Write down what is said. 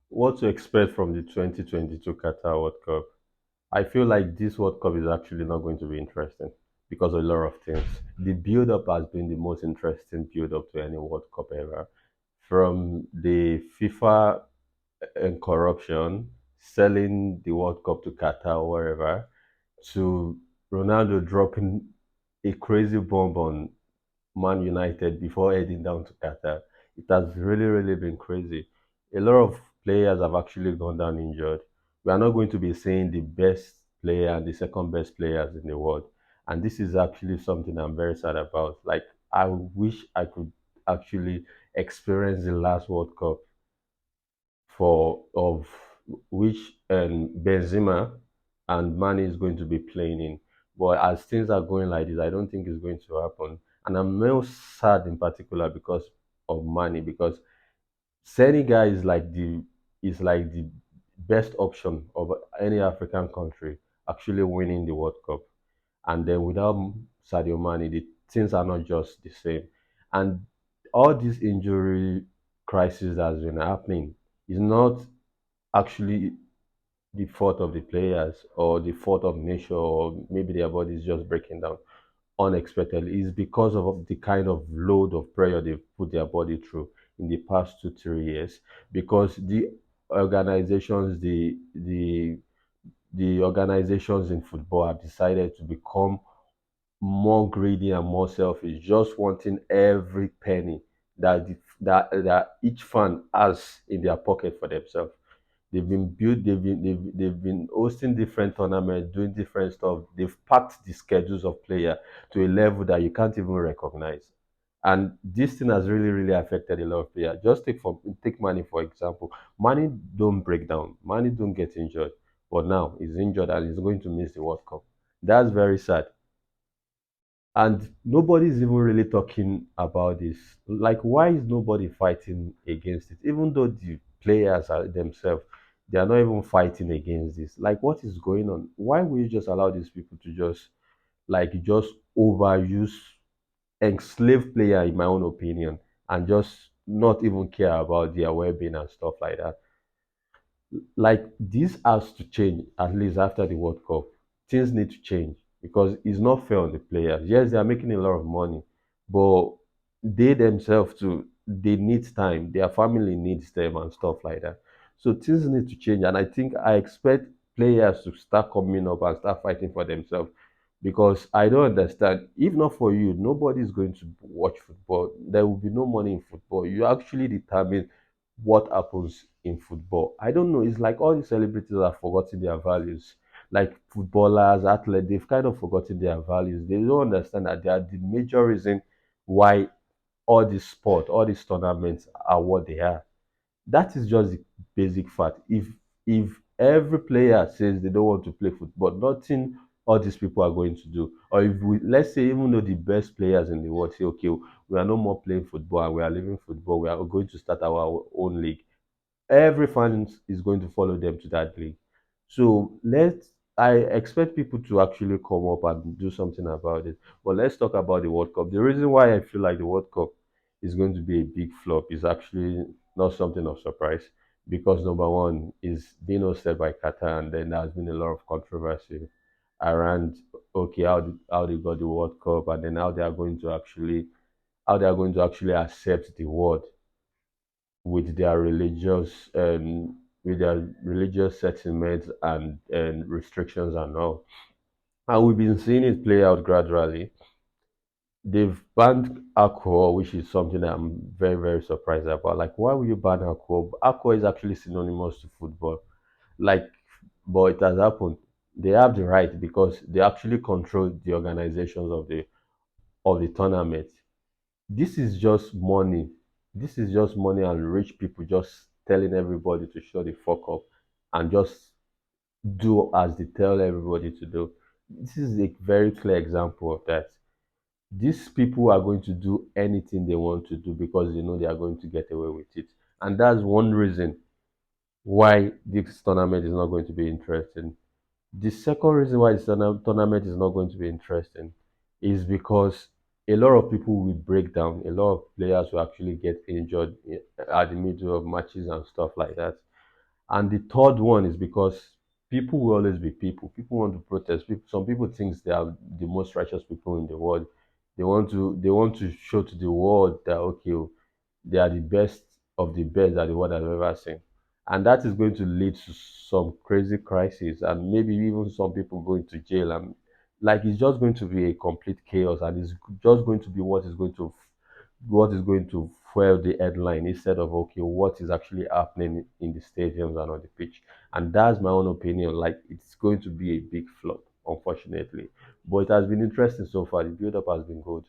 What to expect from the 2022 Qatar World Cup? I feel like this World Cup is actually not going to be interesting because of a lot of things. The build up has been the most interesting build up to any World Cup ever. From the FIFA and corruption, selling the World Cup to Qatar or wherever, to Ronaldo dropping a crazy bomb on Man United before heading down to Qatar. It has really, really been crazy. A lot of players have actually gone down injured. We are not going to be saying the best player and the second best players in the world. And this is actually something I'm very sad about. Like, I wish I could actually experience the last World Cup for of which Benzema and Mane is going to be playing in. But as things are going like this, I don't think it's going to happen. And I'm most sad in particular because of Mane, because Senegal is like the best option of any African country actually winning the World Cup. And then without Sadio Mane, the things are not just the same. And all this injury crisis that has been happening is not actually the fault of the players or the fault of nature, or maybe their body is just breaking down unexpectedly. It's because of the kind of load of pressure they've put their body through in the past 2 3 years, because organizations the organizations in football have decided to become more greedy and more selfish, just wanting every penny that each fan has in their pocket for themselves. They've been hosting different tournaments, doing different stuff. They've packed the schedules of player to a level that you can't even recognize. And this thing has really, really affected a lot of players. Just take Mane for example. Mane don't break down. Mane don't get injured. But now he's injured and he's going to miss the World Cup. That's very sad. And nobody's even really talking about this. Like, why is nobody fighting against it? Even though the players are themselves, they are not even fighting against this. Like, what is going on? Why will you just allow these people to just overuse, enslave player, in my own opinion, and just not even care about their well-being and stuff like that? Like, this has to change at least after the World Cup. Things need to change because it's not fair on the players. Yes, they are making a lot of money, but they themselves too, they need time. Their family needs them and stuff like that. So things need to change, and I expect players to start coming up and start fighting for themselves, because I don't understand. If not for you, nobody is going to watch football. There will be no money in football. You actually determine what happens in football. I don't know. It's like all the celebrities have forgotten their values. Like footballers, athletes, they've kind of forgotten their values. They don't understand that they are the major reason why all these tournaments are what they are. That is just the basic fact. If every player says they don't want to play football, nothing all these people are going to do. Or if we, let's say, even though the best players in the world say, okay, we are no more playing football and we are leaving football, we are going to start our own league, every fan is going to follow them to that league. So I expect people to actually come up and do something about it. But let's talk about the World Cup. The reason why I feel like the World Cup is going to be a big flop is actually not something of surprise, because number one is being hosted by Qatar, and then there's been a lot of controversy around, okay, how they got the World Cup, and then how they are going to actually accept the world with their religious sentiments and restrictions and all. And we've been seeing it play out gradually. They've banned alcohol, which is something that I'm very, very surprised about. Like, why would you ban alcohol? Alcohol is actually synonymous to football. Like, but it has happened. They have the right because they actually control the organizations of the tournament. This is just money. This is just money and rich people just telling everybody to shut the fuck up and just do as they tell everybody to do. This is a very clear example of that. These people are going to do anything they want to do because they know they are going to get away with it. And that's one reason why this tournament is not going to be interesting. The second reason why this tournament is not going to be interesting is because a lot of people will break down. A lot of players will actually get injured at the middle of matches and stuff like that. And the third one is because people will always be people. People want to protest. People, some people think they are the most righteous people in the world. They want to show to the world that okay, oh, they are the best of the best that the world has ever seen. And that is going to lead to some crazy crisis and maybe even some people going to jail. And like it's just going to be a complete chaos, and it's just going to be what is going to fuel the headline instead of okay, what is actually happening in the stadiums and on the pitch. And that's my own opinion. Like it's going to be a big flop, unfortunately. But it has been interesting so far. The build up has been good.